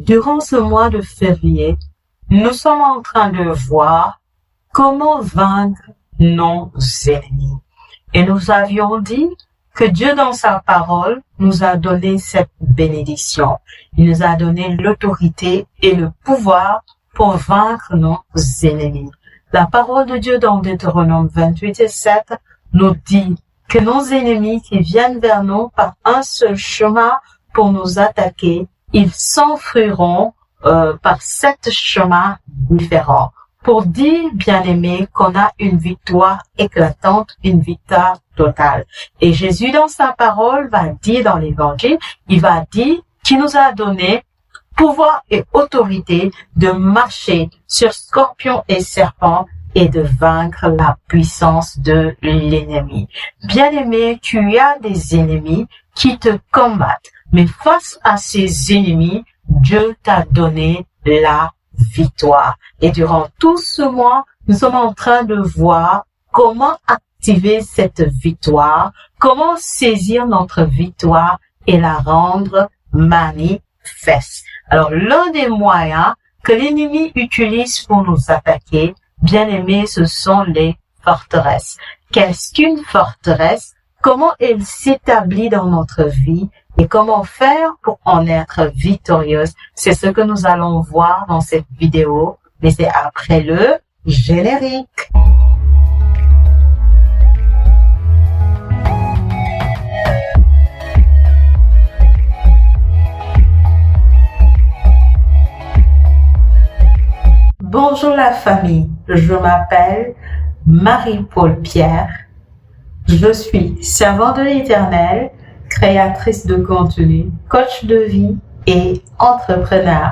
Durant ce mois de février, nous sommes en train de voir comment vaincre nos ennemis. Et nous avions dit que Dieu, dans sa parole, nous a donné cette bénédiction. Il nous a donné l'autorité et le pouvoir pour vaincre nos ennemis. La parole de Dieu dans Deutéronome 28:7 nous dit que nos ennemis qui viennent vers nous par un seul chemin pour nous attaquer, ils s'enfuiront par 7 chemins différents. Pour dire, bien-aimés, qu'on a une victoire éclatante, une victoire totale. Et Jésus, dans sa parole, va dire dans l'évangile, il va dire qu'il nous a donné pouvoir et autorité de marcher sur scorpions et serpents et de vaincre la puissance de l'ennemi. Bien-aimé, tu as des ennemis qui te combattent, mais face à ces ennemis, Dieu t'a donné la victoire. Et durant tout ce mois, nous sommes en train de voir comment activer cette victoire, comment saisir notre victoire et la rendre manifeste. Alors, l'un des moyens que l'ennemi utilise pour nous attaquer, bien aimé, ce sont les forteresses. Qu'est-ce qu'une forteresse? Comment elle s'établit dans notre vie et comment faire pour en être victorieuse? C'est ce que nous allons voir dans cette vidéo, mais c'est après le générique. Bonjour la famille, je m'appelle Marie-Paul Pierre. Je suis servante de l'Éternel, créatrice de contenu, coach de vie et entrepreneur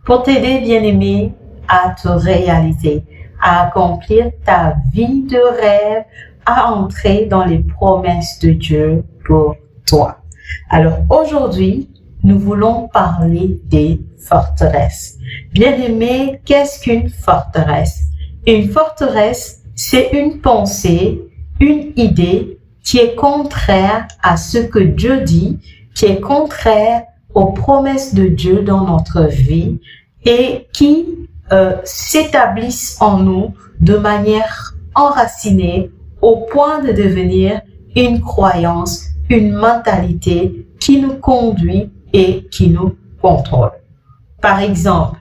pour t'aider, bien-aimé, à te réaliser, à accomplir ta vie de rêve, à entrer dans les promesses de Dieu pour toi. Alors aujourd'hui, nous voulons parler des forteresses. Bien-aimé, qu'est-ce qu'une forteresse? Une forteresse, c'est une pensée, une idée qui est contraire à ce que Dieu dit, qui est contraire aux promesses de Dieu dans notre vie et qui s'établissent en nous de manière enracinée au point de devenir une croyance, une mentalité qui nous conduit et qui nous contrôle. Par exemple,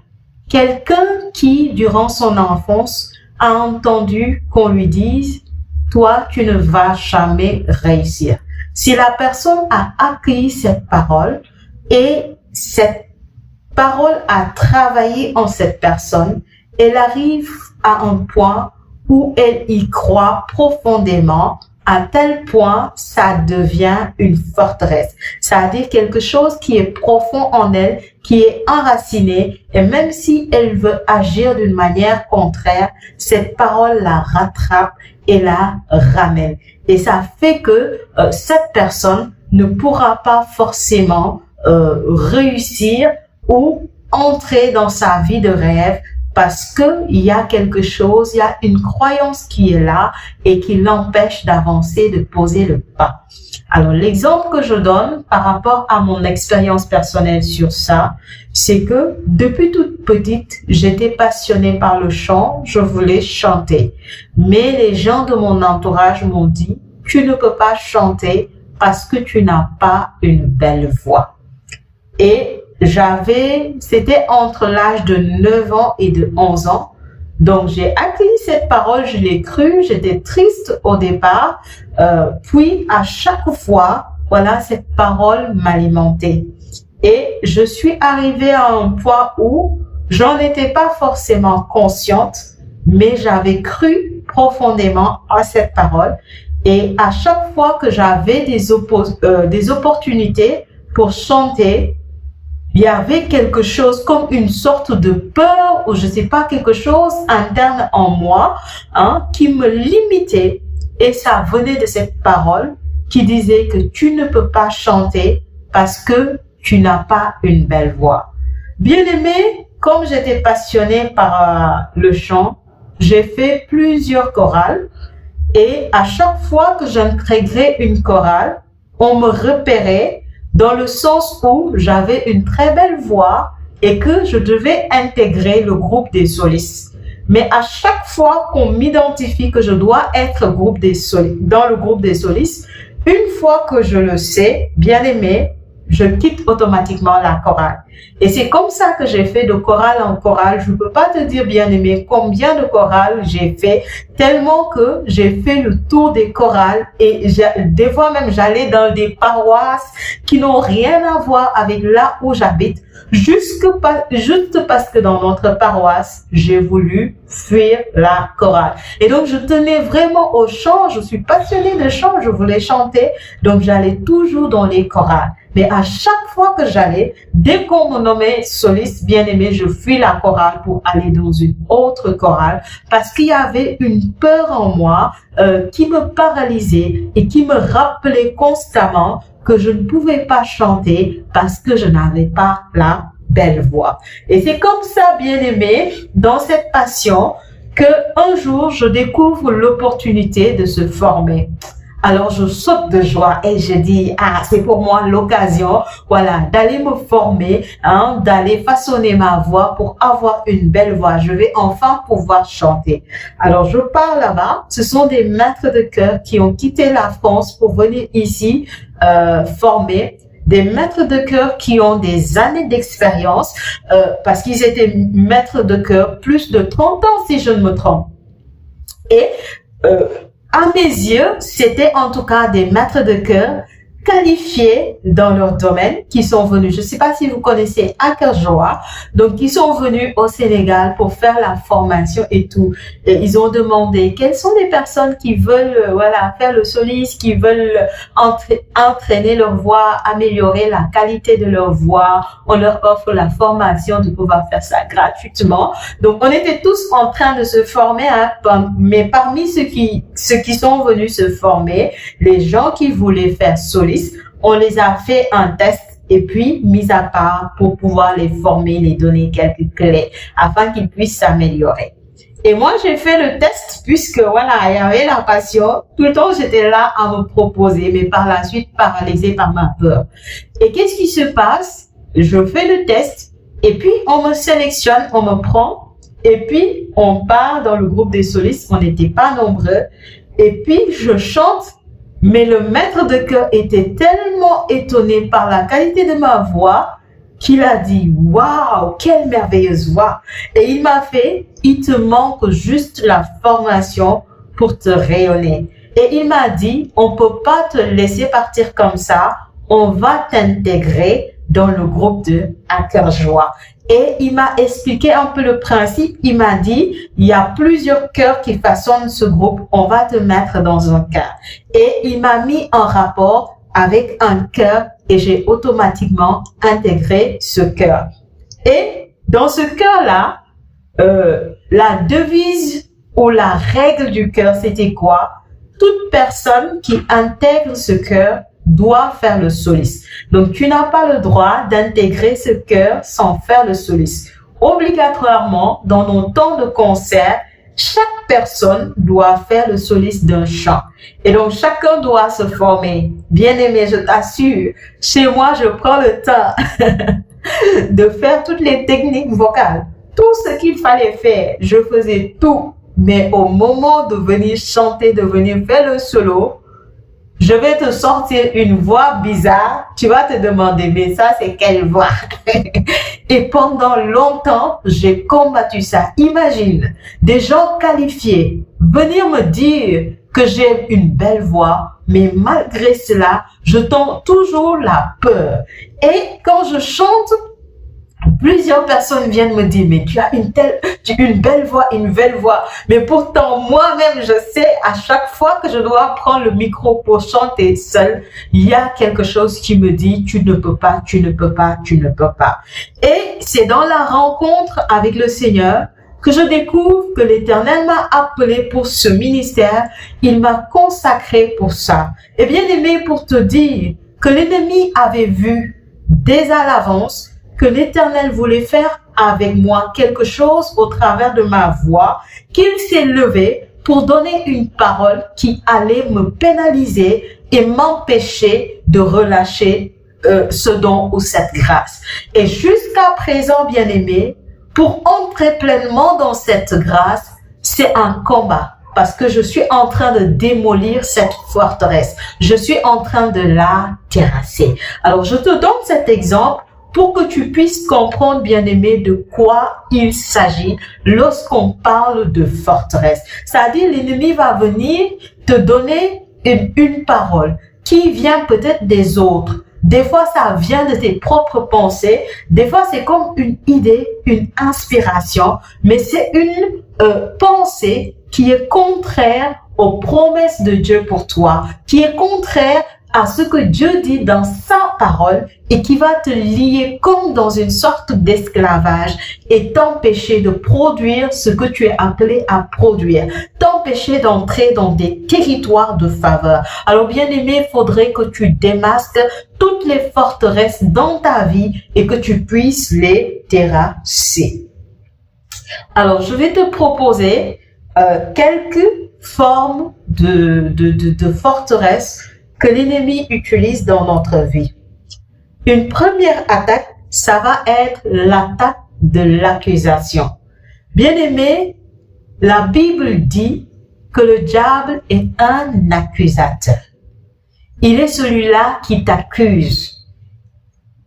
quelqu'un qui, durant son enfance, a entendu qu'on lui dise « Toi, tu ne vas jamais réussir ». Si la personne a accueilli cette parole et cette parole a travaillé en cette personne, elle arrive à un point où elle y croit profondément, à tel point ça devient une forteresse. C'est-à-dire quelque chose qui est profond en elle, qui est enraciné, et même si elle veut agir d'une manière contraire, cette parole la rattrape et la ramène. Et ça fait que cette personne ne pourra pas forcément réussir ou entrer dans sa vie de rêve parce que il y a quelque chose, il y a une croyance qui est là et qui l'empêche d'avancer, de poser le pas. Alors, l'exemple que je donne par rapport à mon expérience personnelle sur ça, c'est que depuis toute petite, j'étais passionnée par le chant, je voulais chanter. Mais les gens de mon entourage m'ont dit, tu ne peux pas chanter parce que tu n'as pas une belle voix. Et c'était entre l'âge de 9 ans et de 11 ans. Donc, j'ai accueilli cette parole, je l'ai cru, j'étais triste au départ. Puis, à chaque fois, voilà, cette parole m'alimentait. Et je suis arrivée à un point où j'en étais pas forcément consciente, mais j'avais cru profondément à cette parole. Et à chaque fois que j'avais des opportunités pour chanter, il y avait quelque chose comme une sorte de peur ou je sais pas, quelque chose interne en moi, qui me limitait. Et ça venait de cette parole qui disait que tu ne peux pas chanter parce que tu n'as pas une belle voix. Bien aimé, comme j'étais passionnée par le chant, j'ai fait plusieurs chorales et à chaque fois que j'intégrais une chorale, on me repérait dans le sens où j'avais une très belle voix et que je devais intégrer le groupe des solistes. Mais à chaque fois qu'on m'identifie que je dois être dans le groupe des solistes, une fois que je le sais, bien aimé, je quitte automatiquement la chorale. Et c'est comme ça que j'ai fait de chorale en chorale. Je ne peux pas te dire, bien aimé, combien de chorales j'ai fait, tellement que j'ai fait le tour des chorales et des fois même j'allais dans des paroisses qui n'ont rien à voir avec là où j'habite, juste parce que dans notre paroisse, j'ai voulu fuir la chorale. Et donc, je tenais vraiment au chant. Je suis passionnée de chant. Je voulais chanter. Donc, j'allais toujours dans les chorales. Mais à chaque fois que j'allais, dès qu'on me nommait soliste bien-aimé, je fuis la chorale pour aller dans une autre chorale parce qu'il y avait une peur en moi qui me paralysait et qui me rappelait constamment que je ne pouvais pas chanter parce que je n'avais pas la belle voix. Et c'est comme ça, bien-aimé, dans cette passion, que un jour, je découvre l'opportunité de se former. Alors, je saute de joie et je dis, c'est pour moi l'occasion, voilà, d'aller me former, d'aller façonner ma voix pour avoir une belle voix. Je vais enfin pouvoir chanter. Alors, je pars là-bas. Ce sont des maîtres de chœur qui ont quitté la France pour venir ici former. Des maîtres de chœur qui ont des années d'expérience parce qu'ils étaient maîtres de chœur plus de 30 ans, si je ne me trompe. Et à mes yeux, c'était en tout cas des maîtres de chœur qualifiés dans leur domaine qui sont venus. Je ne sais pas si vous connaissez Akerjoa, donc ils sont venus au Sénégal pour faire la formation et tout. Et ils ont demandé quelles sont les personnes qui veulent faire le soliste, qui veulent entraîner leur voix, améliorer la qualité de leur voix. On leur offre la formation de pouvoir faire ça gratuitement. Donc on était tous en train de se former, mais parmi ceux qui sont venus se former, les gens qui voulaient faire soliste, on les a fait un test et puis mis à part pour pouvoir les former, les donner quelques clés afin qu'ils puissent s'améliorer. Et moi, j'ai fait le test puisque il y avait la passion. Tout le temps, j'étais là à me proposer, mais par la suite, paralysée par ma peur. Et qu'est-ce qui se passe? Je fais le test et puis on me sélectionne, on me prend et puis on part dans le groupe des solistes. On n'était pas nombreux et puis je chante. Mais le maître de chœur était tellement étonné par la qualité de ma voix qu'il a dit « Waouh, quelle merveilleuse voix !» Et il m'a fait « Il te manque juste la formation pour te rayonner. » Et il m'a dit « On ne peut pas te laisser partir comme ça, on va t'intégrer dans le groupe de Akerjoa. » Et il m'a expliqué un peu le principe. Il m'a dit, il y a plusieurs chœurs qui façonnent ce groupe. On va te mettre dans un chœur. Et il m'a mis en rapport avec un chœur et j'ai automatiquement intégré ce chœur. Et dans ce chœur-là, la devise ou la règle du chœur, c'était quoi? Toute personne qui intègre ce chœur doit faire le soliste. Donc, tu n'as pas le droit d'intégrer ce chœur sans faire le soliste. Obligatoirement, dans nos temps de concert, chaque personne doit faire le soliste d'un chant. Et donc, chacun doit se former. Bien aimé, je t'assure, chez moi, je prends le temps de faire toutes les techniques vocales. Tout ce qu'il fallait faire, je faisais tout. Mais au moment de venir chanter, de venir faire le solo, je vais te sortir une voix bizarre. Tu vas te demander, mais ça, c'est quelle voix? Et pendant longtemps, j'ai combattu ça. Imagine, des gens qualifiés venir me dire que j'ai une belle voix, mais malgré cela, je tends toujours la peur. Et quand je chante, plusieurs personnes viennent me dire, mais tu as une belle voix, une belle voix. Mais pourtant, moi-même, je sais, à chaque fois que je dois prendre le micro pour chanter seul, il y a quelque chose qui me dit, tu ne peux pas, tu ne peux pas, tu ne peux pas. Et c'est dans la rencontre avec le Seigneur que je découvre que l'Éternel m'a appelé pour ce ministère. Il m'a consacré pour ça. Et bien aimé, pour te dire que l'ennemi avait vu dès à l'avance que l'Éternel voulait faire avec moi quelque chose au travers de ma voix, qu'il s'est levé pour donner une parole qui allait me pénaliser et m'empêcher de relâcher ce don ou cette grâce. Et jusqu'à présent, bien-aimé, pour entrer pleinement dans cette grâce, c'est un combat. Parce que je suis en train de démolir cette forteresse. Je suis en train de la terrasser. Alors, je te donne cet exemple pour que tu puisses comprendre, bien-aimé, de quoi il s'agit lorsqu'on parle de forteresse. C'est-à-dire, l'ennemi va venir te donner une parole qui vient peut-être des autres. Des fois, ça vient de tes propres pensées. Des fois, c'est comme une idée, une inspiration, mais c'est une pensée qui est contraire aux promesses de Dieu pour toi, qui est contraire à ce que Dieu dit dans sa parole et qui va te lier comme dans une sorte d'esclavage et t'empêcher de produire ce que tu es appelé à produire, t'empêcher d'entrer dans des territoires de faveur. Alors bien aimé, il faudrait que tu démasques toutes les forteresses dans ta vie et que tu puisses les terrasser. Alors je vais te proposer quelques formes de forteresses que l'ennemi utilise dans notre vie. Une première attaque, ça va être l'attaque de l'accusation. Bien-aimé, la Bible dit que le diable est un accusateur. Il est celui-là qui t'accuse,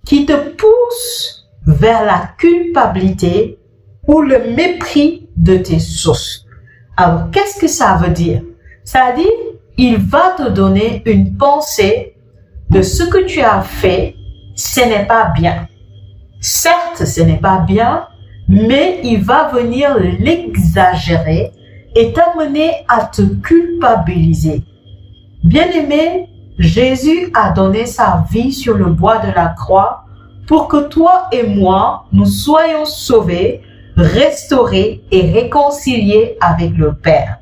qui te pousse vers la culpabilité ou le mépris de tes sources. Alors, qu'est-ce que ça veut dire? Ça veut dire, il va te donner une pensée de ce que tu as fait, ce n'est pas bien. Certes, ce n'est pas bien, mais il va venir l'exagérer et t'amener à te culpabiliser. Bien-aimé, Jésus a donné sa vie sur le bois de la croix pour que toi et moi, nous soyons sauvés, restaurés et réconciliés avec le Père.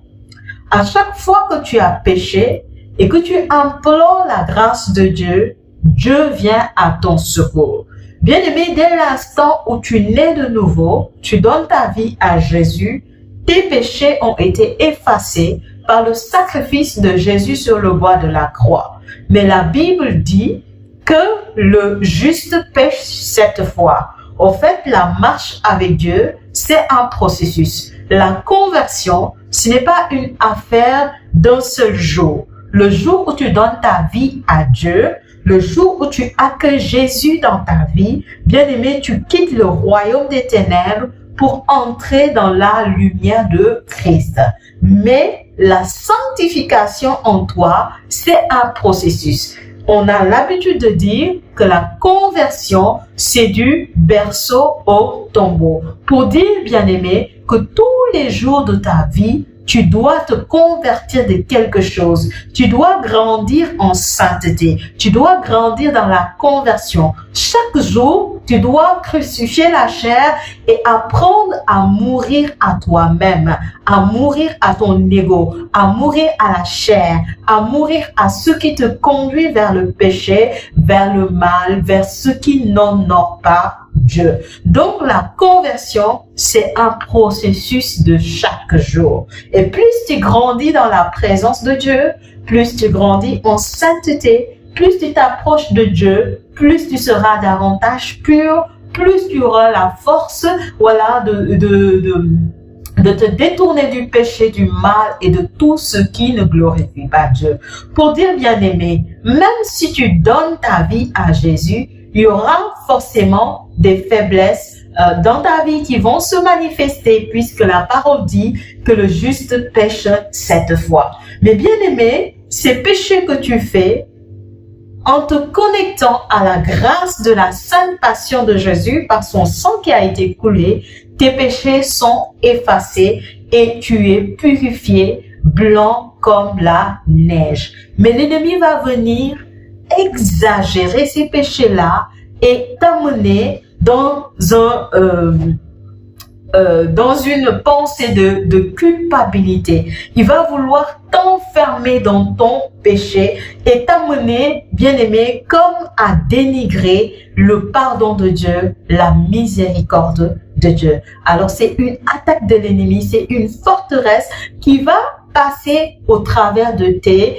À chaque fois que tu as péché et que tu implores la grâce de Dieu, Dieu vient à ton secours. Bien-aimé, dès l'instant où tu nais de nouveau, tu donnes ta vie à Jésus, tes péchés ont été effacés par le sacrifice de Jésus sur le bois de la croix. Mais la Bible dit que le juste pêche 7 fois. En fait, la marche avec Dieu, c'est un processus. La conversion, ce n'est pas une affaire d'un seul jour. Le jour où tu donnes ta vie à Dieu, le jour où tu accueilles Jésus dans ta vie, bien-aimé, tu quittes le royaume des ténèbres pour entrer dans la lumière de Christ. Mais la sanctification en toi, c'est un processus. On a l'habitude de dire que la conversion, c'est du berceau au tombeau. Pour dire, bien-aimé, que tous les jours de ta vie, tu dois te convertir de quelque chose. Tu dois grandir en sainteté. Tu dois grandir dans la conversion. Chaque jour, tu dois crucifier la chair et apprendre à mourir à toi-même, à mourir à ton ego, à mourir à la chair, à mourir à ce qui te conduit vers le péché, vers le mal, vers ce qui n'honore pas Dieu. Donc la conversion, c'est un processus de chaque jour. Et plus tu grandis dans la présence de Dieu, plus tu grandis en sainteté, plus tu t'approches de Dieu, plus tu seras davantage pur, plus tu auras la force, voilà, de te détourner du péché, du mal et de tout ce qui ne glorifie pas Dieu. Pour dire, bien-aimé, même si tu donnes ta vie à Jésus, il y aura forcément des faiblesses dans ta vie qui vont se manifester puisque la parole dit que le juste pêche 7 fois. Mais bien-aimé, ces péchés que tu fais, en te connectant à la grâce de la sainte passion de Jésus par son sang qui a été coulé, tes péchés sont effacés et tu es purifié, blanc comme la neige. Mais l'ennemi va venir exagérer ces péchés-là et t'amener dans une pensée de culpabilité. Il va vouloir t'enfermer dans ton péché et t'amener, bien-aimé, comme à dénigrer le pardon de Dieu, la miséricorde de Dieu. Alors c'est une attaque de l'ennemi, c'est une forteresse qui va passer au travers de tes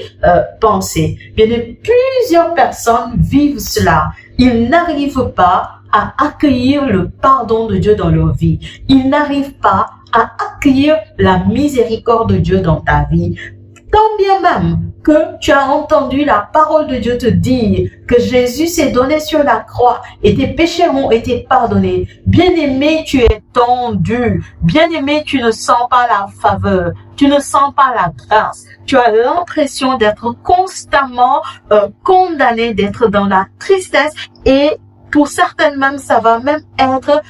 pensées. Bien, plusieurs personnes vivent cela. Ils n'arrivent pas à accueillir le pardon de Dieu dans leur vie. Ils n'arrivent pas à accueillir la miséricorde de Dieu dans ta vie. Tant bien même que tu as entendu la parole de Dieu te dire que Jésus s'est donné sur la croix et tes péchés ont été pardonnés. Bien-aimé, tu es tendu. Bien-aimé, tu ne sens pas la faveur. Tu ne sens pas la grâce. Tu as l'impression d'être constamment condamné, d'être dans la tristesse et pour certaines même, ça va même être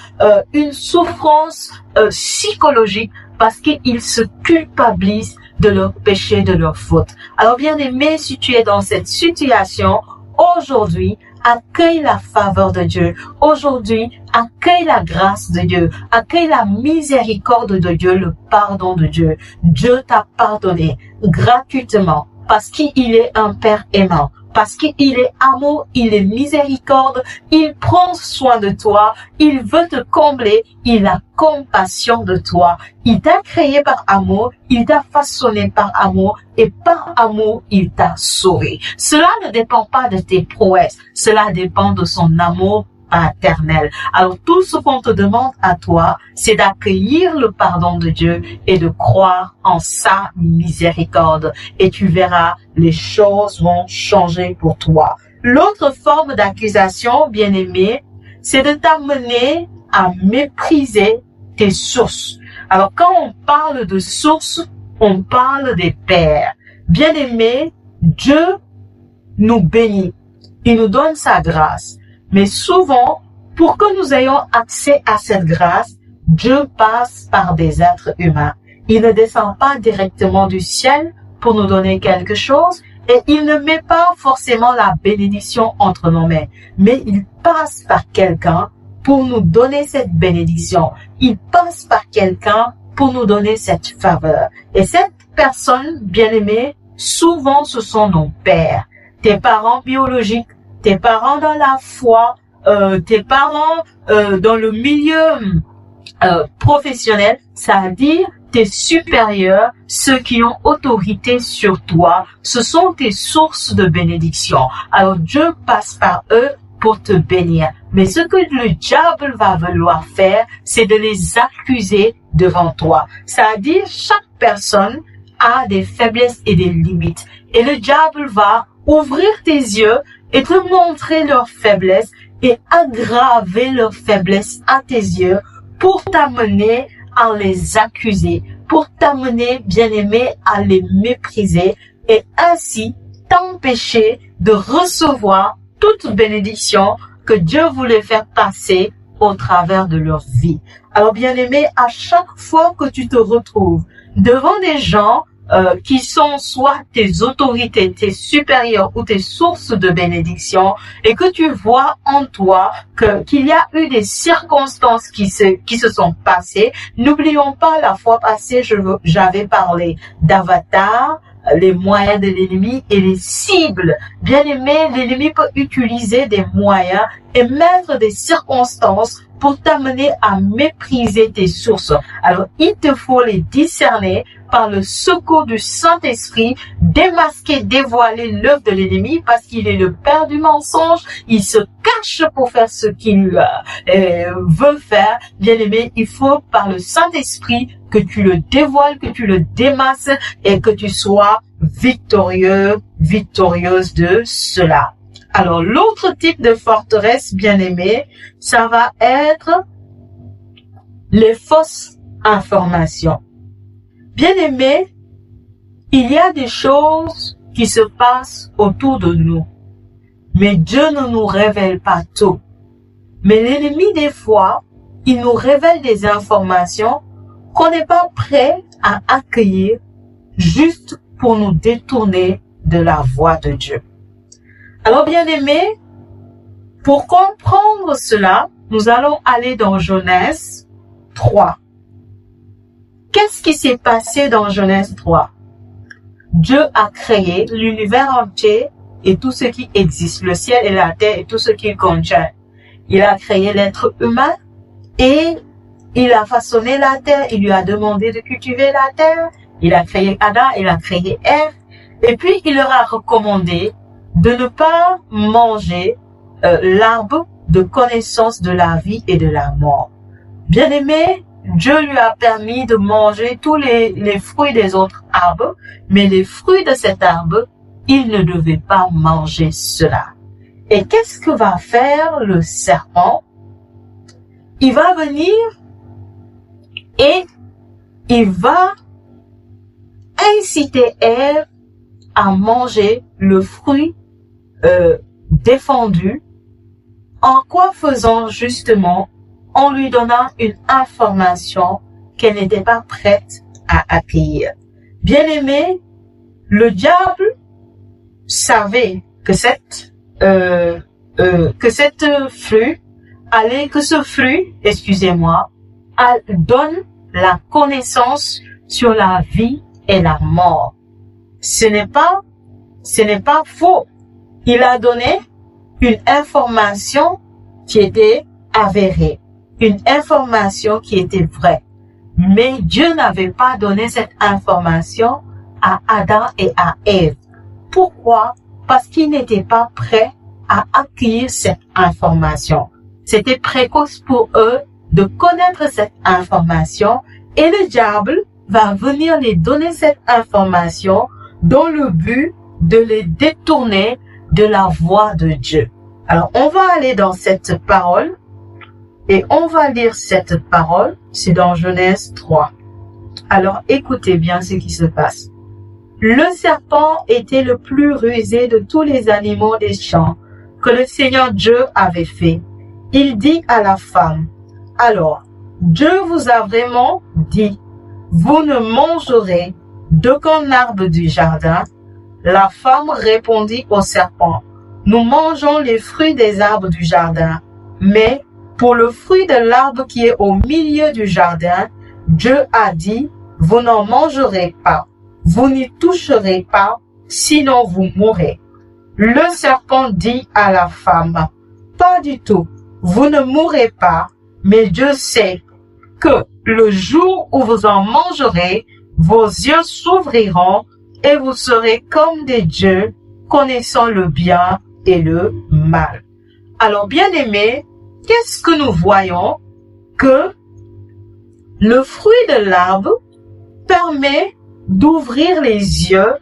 une souffrance psychologique parce qu'ils se culpabilisent de leurs péchés, de leurs fautes. Alors bien aimé, si tu es dans cette situation, aujourd'hui, accueille la faveur de Dieu. Aujourd'hui, accueille la grâce de Dieu. Accueille la miséricorde de Dieu, le pardon de Dieu. Dieu t'a pardonné gratuitement parce qu'il est un Père aimant. Parce qu'il est amour, il est miséricorde, il prend soin de toi, il veut te combler, il a compassion de toi. Il t'a créé par amour, il t'a façonné par amour et par amour, il t'a sauvé. Cela ne dépend pas de tes prouesses, cela dépend de son amour paternel. Alors tout ce qu'on te demande à toi, c'est d'accueillir le pardon de Dieu et de croire en sa miséricorde. Et tu verras, les choses vont changer pour toi. L'autre forme d'accusation, bien-aimé, c'est de t'amener à mépriser tes sources. Alors quand on parle de sources, on parle des pères. Bien-aimé, Dieu nous bénit. Il nous donne sa grâce. Mais souvent, pour que nous ayons accès à cette grâce, Dieu passe par des êtres humains. Il ne descend pas directement du ciel pour nous donner quelque chose et il ne met pas forcément la bénédiction entre nos mains, mais il passe par quelqu'un pour nous donner cette bénédiction. Il passe par quelqu'un pour nous donner cette faveur. Et cette personne, bien-aimée, souvent ce sont nos pères, tes parents biologiques, tes parents dans la foi, tes parents dans le milieu professionnel, c'est-à-dire tes supérieurs, ceux qui ont autorité sur toi, ce sont tes sources de bénédiction. Alors Dieu passe par eux pour te bénir. Mais ce que le diable va vouloir faire, c'est de les accuser devant toi. C'est-à-dire chaque personne a des faiblesses et des limites. Et le diable va ouvrir tes yeux et te montrer leurs faiblesses et aggraver leurs faiblesses à tes yeux pour t'amener à les accuser, pour t'amener, bien-aimé, à les mépriser et ainsi t'empêcher de recevoir toute bénédiction que Dieu voulait faire passer au travers de leur vie. Alors, bien-aimé, à chaque fois que tu te retrouves devant des gens qui sont soit tes autorités, tes supérieurs ou tes sources de bénédiction et que tu vois en toi qu'il y a eu des circonstances qui se sont passées. N'oublions pas, la fois passée, j'avais parlé d'avatar, les moyens de l'ennemi et les cibles. Bien aimé, l'ennemi peut utiliser des moyens et mettre des circonstances pour t'amener à mépriser tes sources. Alors, il te faut les discerner par le secours du Saint-Esprit, démasquer, dévoiler l'œuvre de l'ennemi parce qu'il est le père du mensonge. Il se cache pour faire ce qu'il veut faire. Bien aimé, il faut par le Saint-Esprit que tu le dévoiles, que tu le démasses et que tu sois victorieux, victorieuse de cela. Alors, l'autre type de forteresse, bien aimé, ça va être les fausses informations. Bien aimé, il y a des choses qui se passent autour de nous, mais Dieu ne nous révèle pas tout. Mais l'ennemi, des fois, il nous révèle des informations qu'on n'est pas prêt à accueillir juste pour nous détourner de la voie de Dieu. Alors, bien aimé, pour comprendre cela, nous allons aller dans Genèse 3. Qu'est-ce qui s'est passé dans Genèse 3? Dieu a créé l'univers entier et tout ce qui existe, le ciel et la terre et tout ce qu'il contient. Il a créé l'être humain et il a façonné la terre, il lui a demandé de cultiver la terre, Il a créé Adam, il a créé Ève. Et puis, il leur a recommandé de ne pas manger l'arbre de connaissance de la vie et de la mort. Bien-aimé, Dieu lui a permis de manger tous les fruits des autres arbres, mais les fruits de cet arbre, il ne devait pas manger cela. Et qu'est-ce que va faire le serpent? Il va venir et il va inciter Ève à manger le fruit défendu. En quoi faisant justement? En lui donnant une information qu'elle n'était pas prête à accueillir. Bien-aimé, le diable savait que ce fruit, donne la connaissance sur la vie et la mort. Ce n'est pas faux. Il a donné une information qui était avérée, une information qui était vraie. Mais Dieu n'avait pas donné cette information à Adam et à Ève. Pourquoi? Parce qu'ils n'étaient pas prêts à accueillir cette information. C'était précoce pour eux de connaître cette information et le diable va venir les donner cette information dans le but de les détourner de la voie de Dieu. Alors, on va aller dans cette parole et on va lire cette parole. C'est dans Genèse 3. Alors, écoutez bien ce qui se passe. Le serpent était le plus rusé de tous les animaux des champs que le Seigneur Dieu avait fait. Il dit à la femme, « Alors, Dieu vous a vraiment dit, vous ne mangerez d'aucun arbre du jardin. » La femme répondit au serpent, « Nous mangeons les fruits des arbres du jardin, mais pour le fruit de l'arbre qui est au milieu du jardin, Dieu a dit, vous n'en mangerez pas, vous n'y toucherez pas, sinon vous mourrez. » Le serpent dit à la femme, « Pas du tout, vous ne mourrez pas, mais Dieu sait que le jour où vous en mangerez, vos yeux s'ouvriront et vous serez comme des dieux, connaissant le bien et le mal. » Alors, bien-aimés, qu'est-ce que nous voyons? Que le fruit de l'arbre permet d'ouvrir les yeux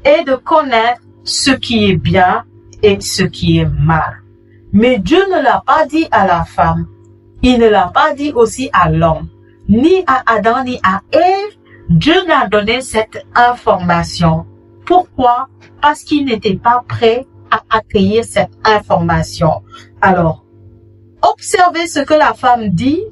et de connaître ce qui est bien et ce qui est mal. Mais Dieu ne l'a pas dit à la femme. Il ne l'a pas dit aussi à l'homme. Ni à Adam, ni à Ève. Dieu n'a donné cette information. Pourquoi? Parce qu'il n'était pas prêt à accueillir cette information. Alors, observez ce que la femme dit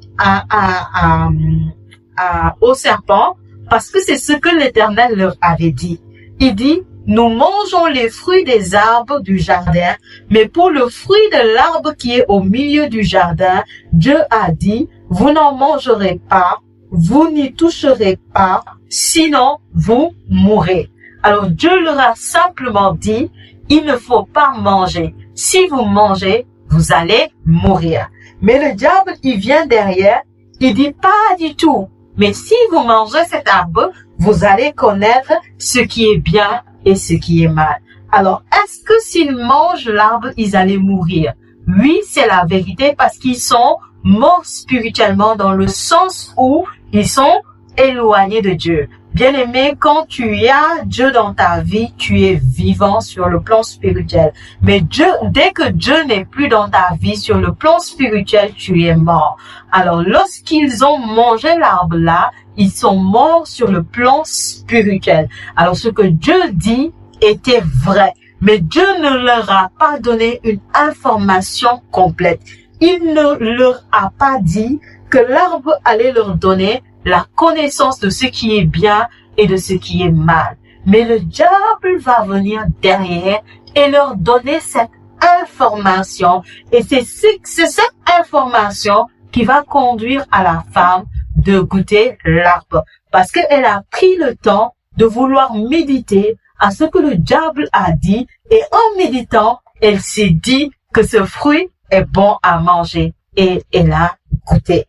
au serpent, parce que c'est ce que l'Éternel leur avait dit. Il dit, nous mangeons les fruits des arbres du jardin, mais pour le fruit de l'arbre qui est au milieu du jardin, Dieu a dit, vous n'en mangerez pas, vous n'y toucherez pas, sinon vous mourrez. Alors Dieu leur a simplement dit, il ne faut pas manger. Si vous mangez, vous allez mourir. Mais le diable, il vient derrière, il dit pas du tout. Mais si vous mangez cet arbre, vous allez connaître ce qui est bien et ce qui est mal. Alors, est-ce que s'ils mangent l'arbre, ils allaient mourir? Oui, c'est la vérité parce qu'ils sont morts spirituellement dans le sens où ils sont éloignés de Dieu. Bien-aimé, quand tu as Dieu dans ta vie, tu es vivant sur le plan spirituel. Mais dès que Dieu n'est plus dans ta vie sur le plan spirituel, tu es mort. Alors, lorsqu'ils ont mangé l'arbre là, ils sont morts sur le plan spirituel. Alors, ce que Dieu dit était vrai. Mais Dieu ne leur a pas donné une information complète. Il ne leur a pas dit que l'arbre allait leur donner la connaissance de ce qui est bien et de ce qui est mal. Mais le diable va venir derrière et leur donner cette information. Et c'est cette information qui va conduire à la femme de goûter l'arbre. Parce qu'elle a pris le temps de vouloir méditer à ce que le diable a dit. Et en méditant, elle s'est dit que ce fruit est bon à manger. Et elle a goûté.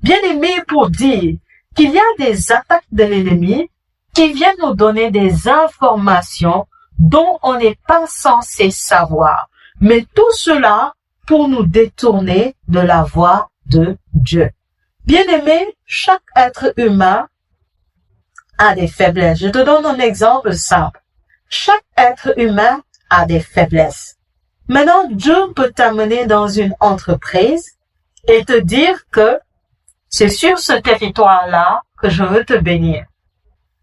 Bien aimé, pour dire qu'il y a des attaques de l'ennemi qui viennent nous donner des informations dont on n'est pas censé savoir. Mais tout cela pour nous détourner de la voie de Dieu. Bien-aimé, chaque être humain a des faiblesses. Je te donne un exemple simple. Chaque être humain a des faiblesses. Maintenant, Dieu peut t'amener dans une entreprise et te dire que c'est sur ce territoire-là que je veux te bénir.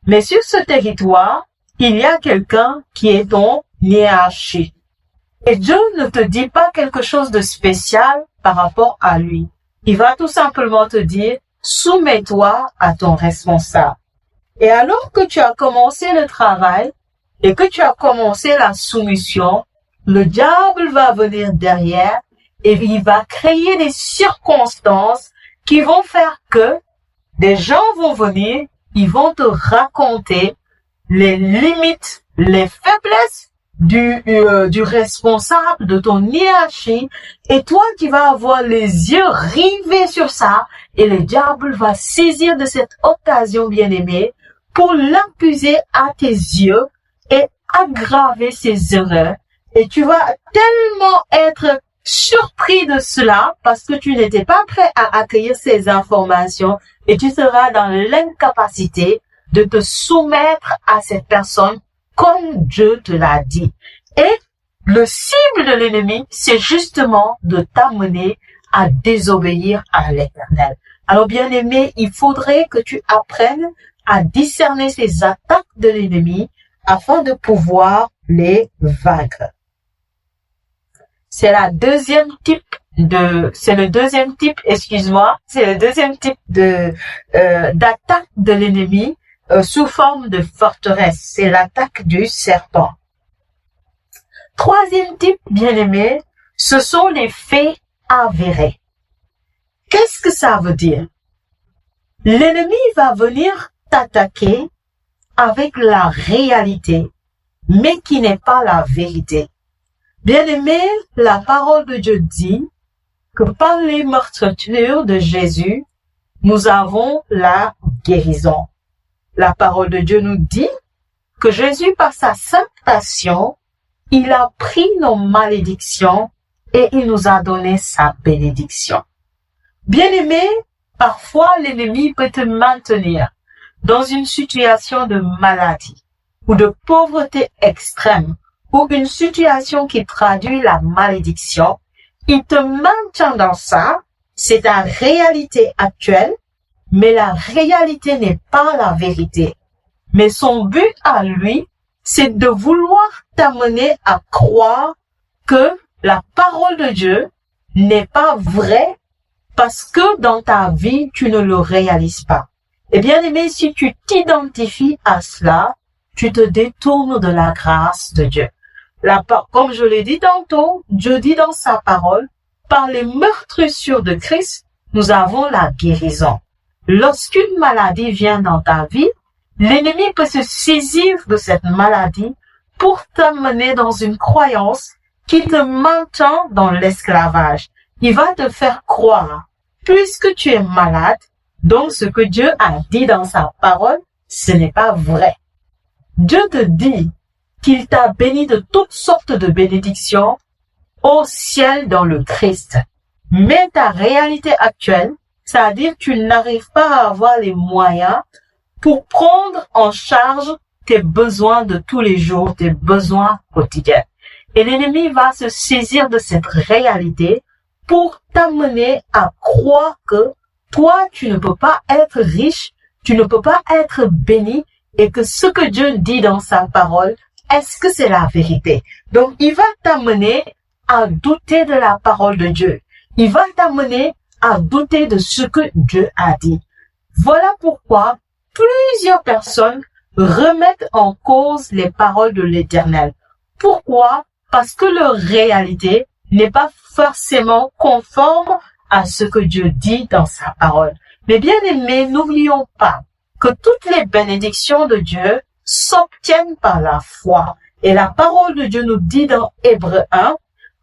Mais sur ce territoire, il y a quelqu'un qui est ton hiérarchie. Et Dieu ne te dit pas quelque chose de spécial par rapport à lui. Il va tout simplement te dire, soumets-toi à ton responsable. Et alors que tu as commencé le travail et que tu as commencé la soumission, le diable va venir derrière et il va créer des circonstances qui vont faire que des gens vont venir, ils vont te raconter les limites, les faiblesses du responsable de ton hiérarchie, et toi qui vas avoir les yeux rivés sur ça, et le diable va saisir de cette occasion, bien-aimée, pour l'accuser à tes yeux et aggraver ses erreurs. Et tu vas tellement être surpris de cela parce que tu n'étais pas prêt à accueillir ces informations et tu seras dans l'incapacité de te soumettre à cette personne comme Dieu te l'a dit. Et le cible de l'ennemi, c'est justement de t'amener à désobéir à l'Éternel. Alors bien aimé, il faudrait que tu apprennes à discerner ces attaques de l'ennemi afin de pouvoir les vaincre. C'est le deuxième type d'attaque de l'ennemi sous forme de forteresse. C'est l'attaque du serpent. Troisième type, bien-aimé, ce sont les faits avérés. Qu'est-ce que ça veut dire? L'ennemi va venir t'attaquer avec la réalité, mais qui n'est pas la vérité. Bien-aimé, la parole de Dieu dit que par les meurtrissures de Jésus, nous avons la guérison. La parole de Dieu nous dit que Jésus, par sa sainte passion, il a pris nos malédictions et il nous a donné sa bénédiction. Bien-aimé, parfois l'ennemi peut te maintenir dans une situation de maladie ou de pauvreté extrême ou une situation qui traduit la malédiction. Il te maintient dans ça, c'est ta réalité actuelle, mais la réalité n'est pas la vérité. Mais son but à lui, c'est de vouloir t'amener à croire que la parole de Dieu n'est pas vraie parce que dans ta vie, tu ne le réalises pas. Et bien aimé, si tu t'identifies à cela, tu te détournes de la grâce de Dieu. Comme je l'ai dit tantôt, Dieu dit dans sa parole, par les meurtrissures de Christ, nous avons la guérison. Lorsqu'une maladie vient dans ta vie, l'ennemi peut se saisir de cette maladie pour t'amener dans une croyance qui te maintient dans l'esclavage. Il va te faire croire, puisque tu es malade, donc ce que Dieu a dit dans sa parole, ce n'est pas vrai. Dieu te dit qu'il t'a béni de toutes sortes de bénédictions au ciel dans le Christ. Mais ta réalité actuelle, c'est-à-dire que tu n'arrives pas à avoir les moyens pour prendre en charge tes besoins de tous les jours, tes besoins quotidiens. Et l'ennemi va se saisir de cette réalité pour t'amener à croire que toi, tu ne peux pas être riche, tu ne peux pas être béni et que ce que Dieu dit dans sa parole, est-ce que c'est la vérité? Donc, il va t'amener à douter de la parole de Dieu. Il va t'amener à douter de ce que Dieu a dit. Voilà pourquoi plusieurs personnes remettent en cause les paroles de l'Éternel. Pourquoi? Parce que leur réalité n'est pas forcément conforme à ce que Dieu dit dans sa parole. Mais bien aimés, n'oublions pas que toutes les bénédictions de Dieu s'obtiennent par la foi. Et la parole de Dieu nous dit dans Hébreux 1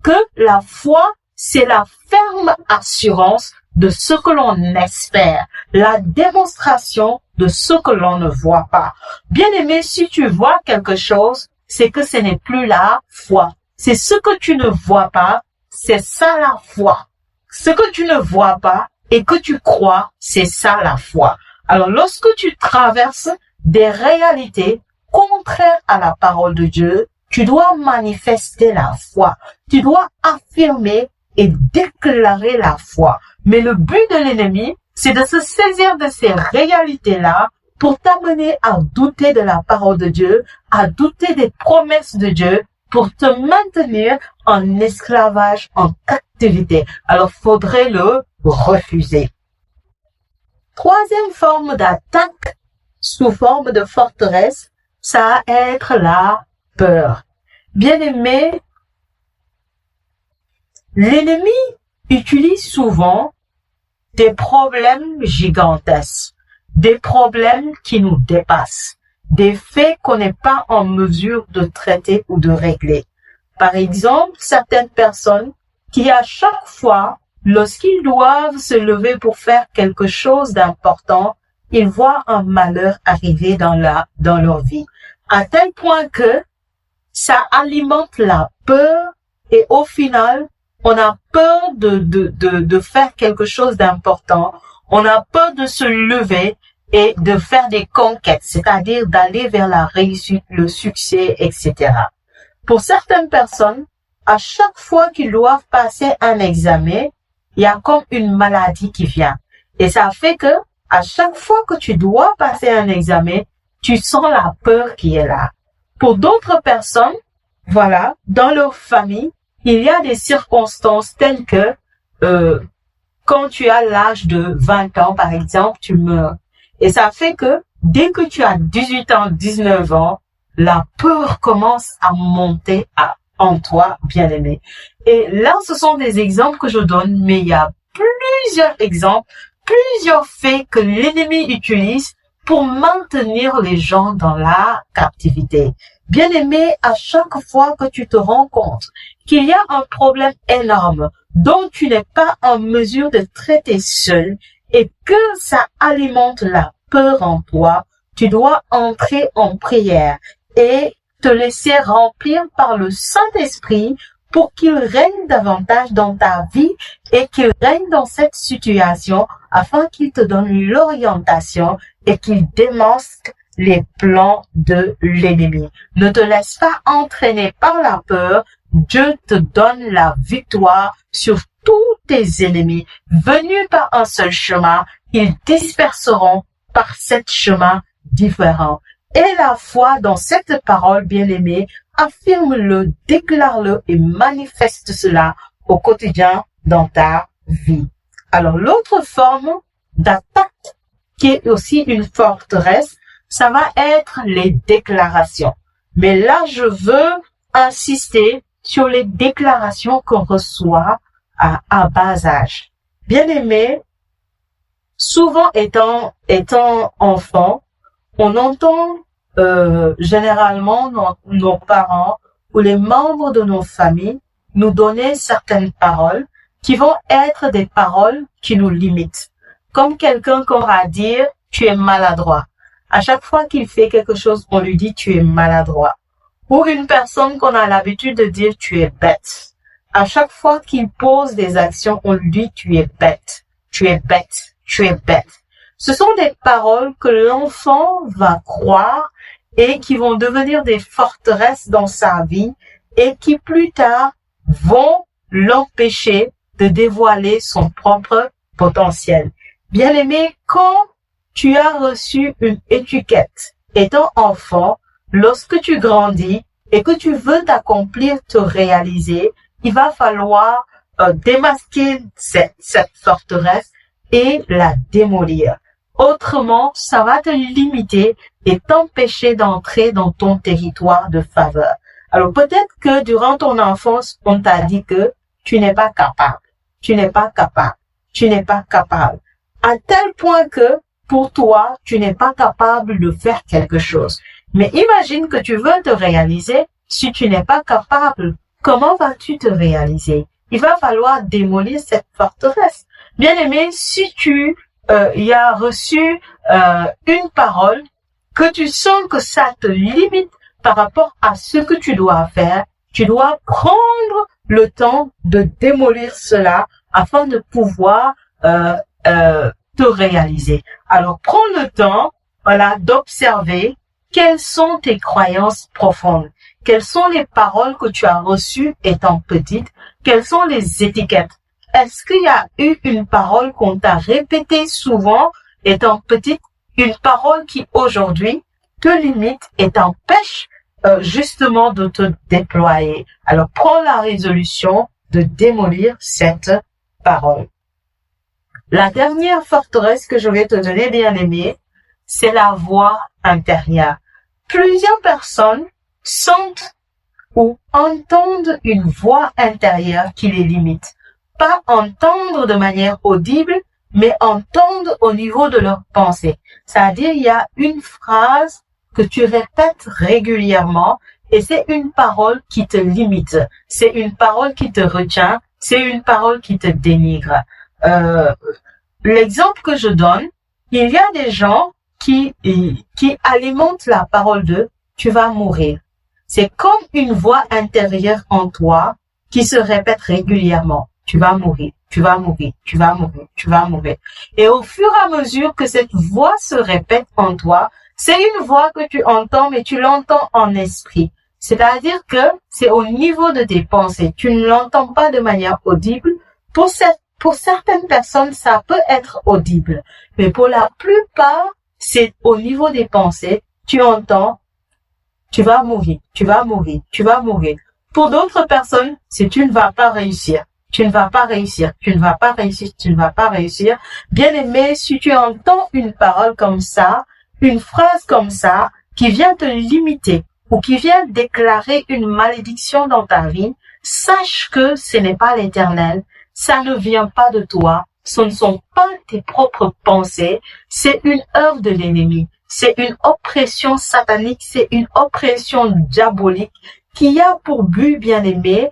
que la foi, c'est la ferme assurance de ce que l'on espère, la démonstration de ce que l'on ne voit pas. Bien-aimé, si tu vois quelque chose, c'est que ce n'est plus la foi. C'est ce que tu ne vois pas, c'est ça la foi. Ce que tu ne vois pas et que tu crois, c'est ça la foi. Alors, lorsque tu traverses des réalités contraires à la parole de Dieu, tu dois manifester la foi. Tu dois affirmer et déclarer la foi. Mais le but de l'ennemi, c'est de se saisir de ces réalités-là pour t'amener à douter de la parole de Dieu, à douter des promesses de Dieu, pour te maintenir en esclavage, en captivité. Alors, faudrait le refuser. Troisième forme d'attaque sous forme de forteresse, ça va être la peur. Bien-aimé, l'ennemi utilise souvent des problèmes gigantesques, des problèmes qui nous dépassent, des faits qu'on n'est pas en mesure de traiter ou de régler. Par exemple, certaines personnes qui à chaque fois, lorsqu'ils doivent se lever pour faire quelque chose d'important, ils voient un malheur arriver dans leur vie, à tel point que ça alimente la peur et au final, on a peur de faire quelque chose d'important. On a peur de se lever et de faire des conquêtes, c'est-à-dire d'aller vers la réussite, le succès, etc. Pour certaines personnes, à chaque fois qu'ils doivent passer un examen, il y a comme une maladie qui vient. Et ça fait que, à chaque fois que tu dois passer un examen, tu sens la peur qui est là. Pour d'autres personnes, voilà, dans leur famille, il y a des circonstances telles que quand tu as l'âge de 20 ans, par exemple, tu meurs. Et ça fait que dès que tu as 18 ans, 19 ans, la peur commence à monter en toi, bien-aimé. Et là, ce sont des exemples que je donne, mais il y a plusieurs exemples, plusieurs faits que l'ennemi utilise pour maintenir les gens dans la captivité. Bien-aimé, à chaque fois que tu te rends compte qu'il y a un problème énorme dont tu n'es pas en mesure de traiter seul et que ça alimente la peur en toi, tu dois entrer en prière et te laisser remplir par le Saint-Esprit pour qu'il règne davantage dans ta vie et qu'il règne dans cette situation afin qu'il te donne l'orientation et qu'il démasque les plans de l'ennemi. Ne te laisse pas entraîner par la peur. Dieu te donne la victoire sur tous tes ennemis. Venus par un seul chemin, ils disperseront par 7 chemins différents. Et la foi dans cette parole, bien-aimée, affirme-le, déclare-le et manifeste cela au quotidien dans ta vie. Alors, l'autre forme d'attaque, qui est aussi une forteresse, ça va être les déclarations. Mais là, je veux insister sur les déclarations qu'on reçoit à bas âge. Bien-aimé, souvent étant enfant, on entend généralement nos parents ou les membres de nos familles nous donner certaines paroles qui vont être des paroles qui nous limitent. Comme quelqu'un qu'on va dire, tu es maladroit. À chaque fois qu'il fait quelque chose, on lui dit, tu es maladroit. Pour une personne qu'on a l'habitude de dire, tu es bête. À chaque fois qu'il pose des actions, on lui dit, tu es bête, tu es bête, tu es bête. Ce sont des paroles que l'enfant va croire et qui vont devenir des forteresses dans sa vie et qui plus tard vont l'empêcher de dévoiler son propre potentiel. Bien-aimé, quand tu as reçu une étiquette étant enfant, lorsque tu grandis et que tu veux t'accomplir, te réaliser, il va falloir démasquer cette forteresse et la démolir. Autrement, ça va te limiter et t'empêcher d'entrer dans ton territoire de faveur. Alors peut-être que durant ton enfance, on t'a dit que tu n'es pas capable, tu n'es pas capable, tu n'es pas capable. À tel point que pour toi, tu n'es pas capable de faire quelque chose. Mais imagine que tu veux te réaliser. Si tu n'es pas capable, comment vas-tu te réaliser? Il va falloir démolir cette forteresse. Bien-aimé, si tu il a reçu une parole que tu sens que ça te limite par rapport à ce que tu dois faire, tu dois prendre le temps de démolir cela afin de pouvoir te réaliser. Alors, prends le temps, voilà, d'observer quelles sont tes croyances profondes, quelles sont les paroles que tu as reçues étant petite, quelles sont les étiquettes. Est-ce qu'il y a eu une parole qu'on t'a répétée souvent étant petite, une parole qui aujourd'hui te limite et t'empêche justement de te déployer? Alors, prends la résolution de démolir cette parole. La dernière forteresse que je vais te donner, bien-aimé, c'est la voix intérieure. Plusieurs personnes sentent ou entendent une voix intérieure qui les limite. Pas entendre de manière audible, mais entendre au niveau de leur pensée. C'est-à-dire, il y a une phrase que tu répètes régulièrement et c'est une parole qui te limite. C'est une parole qui te retient. C'est une parole qui te dénigre. L'exemple que je donne, il y a des gens qui alimentent la parole de « tu vas mourir ». C'est comme une voix intérieure en toi qui se répète régulièrement. Tu vas mourir, tu vas mourir, tu vas mourir, tu vas mourir. Et au fur et à mesure que cette voix se répète en toi, c'est une voix que tu entends, mais tu l'entends en esprit. C'est-à-dire que c'est au niveau de tes pensées. Tu ne l'entends pas de manière audible. Pour certaines personnes, ça peut être audible. Mais pour la plupart, c'est au niveau des pensées. Tu entends, tu vas mourir, tu vas mourir, tu vas mourir. Pour d'autres personnes, c'est tu ne vas pas réussir. Tu ne vas pas réussir, tu ne vas pas réussir, tu ne vas pas réussir. Bien aimé, si tu entends une parole comme ça, une phrase comme ça, qui vient te limiter ou qui vient déclarer une malédiction dans ta vie, sache que ce n'est pas l'Éternel, ça ne vient pas de toi, ce ne sont pas tes propres pensées, c'est une œuvre de l'ennemi, c'est une oppression satanique, c'est une oppression diabolique qui a pour but, bien aimé,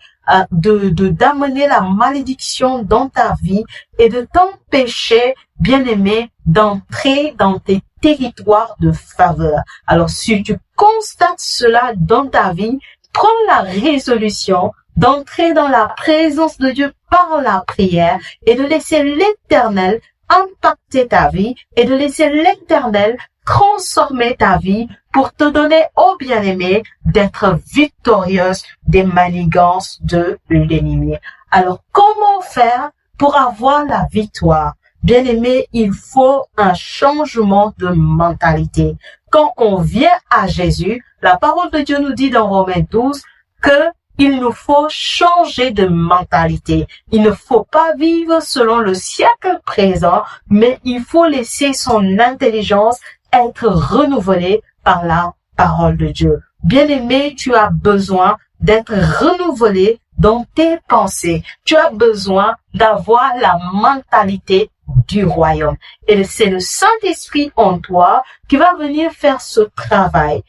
d'amener la malédiction dans ta vie et de t'empêcher, bien aimé, d'entrer dans tes territoires de faveur. Alors, si tu constates cela dans ta vie, prends la résolution d'entrer dans la présence de Dieu par la prière et de laisser l'Éternel impacter ta vie et de laisser l'Éternel transformer ta vie pour te donner, ô bien-aimé, d'être victorieuse des manigances de l'ennemi. Alors, comment faire pour avoir la victoire? Bien-aimé, il faut un changement de mentalité. Quand on vient à Jésus, la parole de Dieu nous dit dans Romains 12 que il nous faut changer de mentalité. Il ne faut pas vivre selon le siècle présent, mais il faut laisser son intelligence être renouvelée par la parole de Dieu. Bien-aimé, tu as besoin d'être renouvelé dans tes pensées. Tu as besoin d'avoir la mentalité du royaume. Et c'est le Saint-Esprit en toi qui va venir faire ce travail.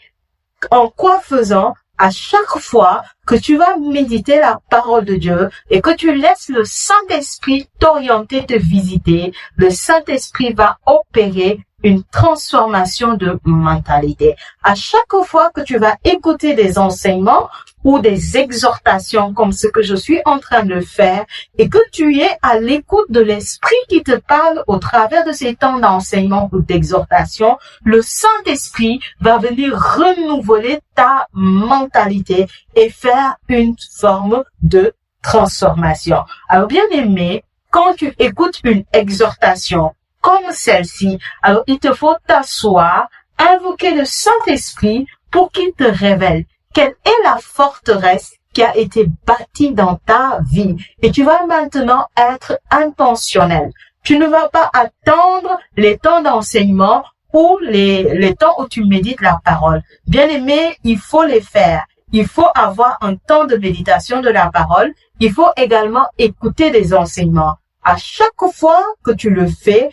En quoi faisant? À chaque fois que tu vas méditer la parole de Dieu et que tu laisses le Saint-Esprit t'orienter, te visiter, le Saint-Esprit va opérer une transformation de mentalité. À chaque fois que tu vas écouter des enseignements ou des exhortations comme ce que je suis en train de faire et que tu es à l'écoute de l'Esprit qui te parle au travers de ces temps d'enseignement ou d'exhortation, le Saint-Esprit va venir renouveler ta mentalité et faire une forme de transformation. Alors bien aimé, quand tu écoutes une exhortation comme celle-ci, alors il te faut t'asseoir, invoquer le Saint-Esprit pour qu'il te révèle quelle est la forteresse qui a été bâtie dans ta vie. Et tu vas maintenant être intentionnel. Tu ne vas pas attendre les temps d'enseignement ou les temps où tu médites la parole. Bien aimé, il faut les faire. Il faut avoir un temps de méditation de la parole. Il faut également écouter des enseignements. À chaque fois que tu le fais,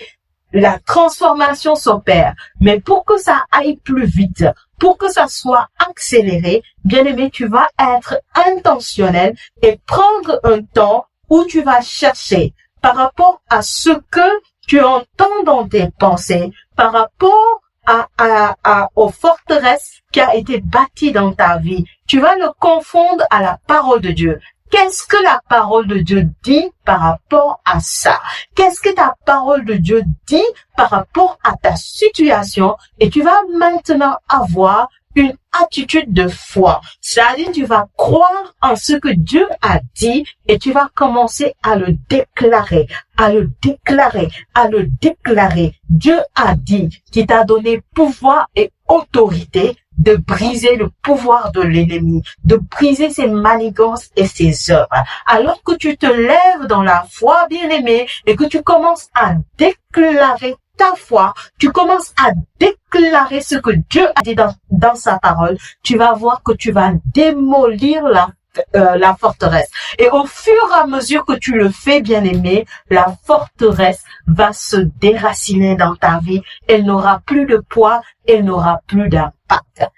la transformation s'opère. Mais pour que ça aille plus vite, pour que ça soit accéléré, bien aimé, tu vas être intentionnel et prendre un temps où tu vas chercher par rapport à ce que tu entends dans tes pensées par rapport aux forteresses qui a été bâtie dans ta vie, tu vas le confondre à la parole de Dieu. Qu'est-ce que la parole de Dieu dit par rapport à ça? Qu'est-ce que ta parole de Dieu dit par rapport à ta situation? Et tu vas maintenant avoir une attitude de foi. C'est-à-dire, tu vas croire en ce que Dieu a dit et tu vas commencer à le déclarer, à le déclarer, à le déclarer. Dieu a dit qu'il t'a donné pouvoir et autorité de briser le pouvoir de l'ennemi, de briser ses manigances et ses œuvres. Alors que tu te lèves dans la foi, bien-aimé, et que tu commences à déclarer ta foi, tu commences à déclarer ce que Dieu a dit dans sa parole, tu vas voir que tu vas démolir la forteresse. Et au fur et à mesure que tu le fais, bien-aimé, la forteresse va se déraciner dans ta vie. Elle n'aura plus de poids, elle n'aura plus d'impact.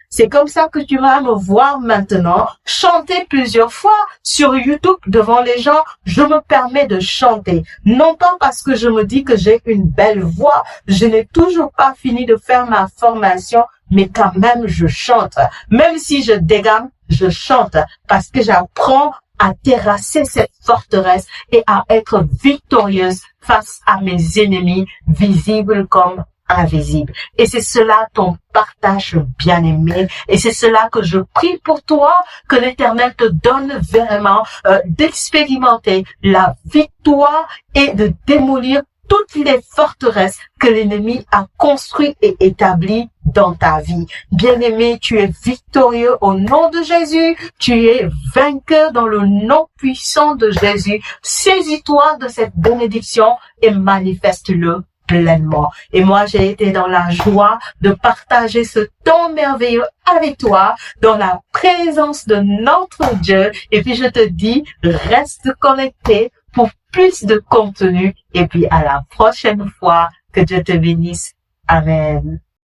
C'est comme ça que tu vas me voir maintenant chanter plusieurs fois sur YouTube devant les gens. Je me permets de chanter, non pas parce que je me dis que j'ai une belle voix. Je n'ai toujours pas fini de faire ma formation, mais quand même je chante. Même si je dégame, je chante parce que j'apprends à terrasser cette forteresse et à être victorieuse face à mes ennemis, visibles comme invisibles. Et c'est cela ton partage bien-aimé. Et c'est cela que je prie pour toi, que l'Éternel te donne vraiment d'expérimenter la victoire et de démolir toutes les forteresses que l'ennemi a construites et établies dans ta vie. Bien-aimé, tu es victorieux au nom de Jésus. Tu es vainqueur dans le nom puissant de Jésus. Saisis-toi de cette bénédiction et manifeste-le pleinement. Et moi, j'ai été dans la joie de partager ce temps merveilleux avec toi, dans la présence de notre Dieu. Et puis, je te dis, reste connecté pour plus de contenu. Et puis, à la prochaine fois, que Dieu te bénisse. Amen.